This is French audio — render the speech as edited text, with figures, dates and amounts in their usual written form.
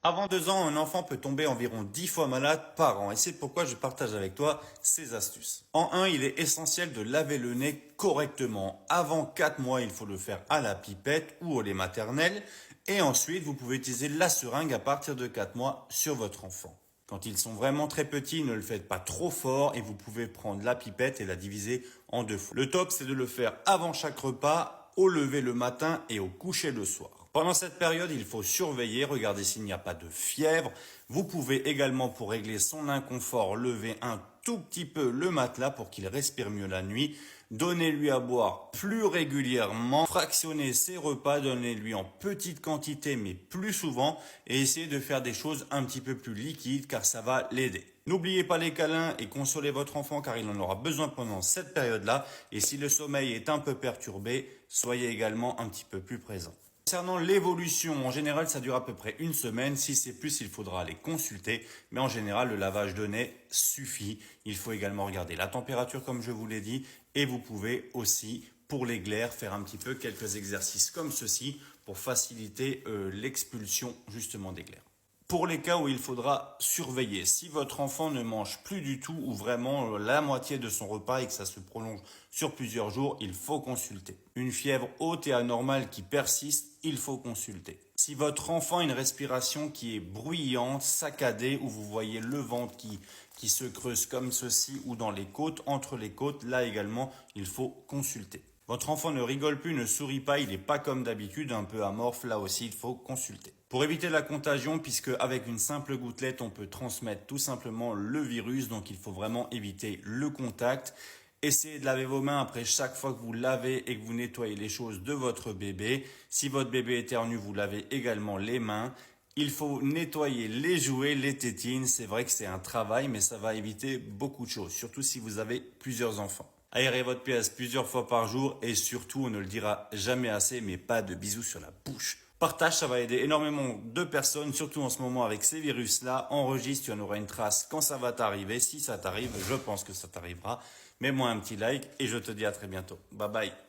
Avant 2 ans, un enfant peut tomber environ 10 fois malade par an et c'est pourquoi je partage avec toi ces astuces. En un, il est essentiel de laver le nez correctement. Avant 4 mois, il faut le faire à la pipette ou au lait maternel et ensuite, vous pouvez utiliser la seringue à partir de 4 mois sur votre enfant. Quand ils sont vraiment très petits, ne le faites pas trop fort et vous pouvez prendre la pipette et la diviser en 2 fois. Le top, c'est de le faire avant chaque repas, au lever le matin et au coucher le soir. Pendant cette période, il faut surveiller, regarder s'il n'y a pas de fièvre. Vous pouvez également, pour régler son inconfort, lever un tout petit peu le matelas pour qu'il respire mieux la nuit. Donnez-lui à boire plus régulièrement, fractionnez ses repas, donnez-lui en petite quantité mais plus souvent et essayez de faire des choses un petit peu plus liquides car ça va l'aider. N'oubliez pas les câlins et consolez votre enfant car il en aura besoin pendant cette période-là et si le sommeil est un peu perturbé, soyez également un petit peu plus présent. Concernant l'évolution, en général, ça dure à peu près une semaine. Si c'est plus, il faudra aller consulter. Mais en général, le lavage de nez suffit. Il faut également regarder la température, comme je vous l'ai dit. Et vous pouvez aussi, pour les glaires, faire un petit peu quelques exercices comme ceci pour faciliter l'expulsion justement des glaires. Pour les cas où il faudra surveiller, si votre enfant ne mange plus du tout ou vraiment la moitié de son repas et que ça se prolonge sur plusieurs jours, il faut consulter. Une fièvre haute et anormale qui persiste, il faut consulter. Si votre enfant a une respiration qui est bruyante, saccadée, où vous voyez le ventre qui se creuse comme ceci ou dans les côtes, entre les côtes, là également, il faut consulter. Votre enfant ne rigole plus, ne sourit pas, il n'est pas comme d'habitude, un peu amorphe, là aussi il faut consulter. Pour éviter la contagion, puisque avec une simple gouttelette, on peut transmettre tout simplement le virus, donc il faut vraiment éviter le contact. Essayez de laver vos mains après chaque fois que vous lavez et que vous nettoyez les choses de votre bébé. Si votre bébé éternue, vous lavez également les mains. Il faut nettoyer les jouets, les tétines. C'est vrai que c'est un travail, mais ça va éviter beaucoup de choses, surtout si vous avez plusieurs enfants. Aérez votre pièce plusieurs fois par jour et surtout, on ne le dira jamais assez, mais pas de bisous sur la bouche. Partage, ça va aider énormément de personnes, surtout en ce moment avec ces virus-là. Enregistre, tu en auras une trace quand ça va t'arriver. Si ça t'arrive, je pense que ça t'arrivera. Mets-moi un petit like et je te dis à très bientôt. Bye bye.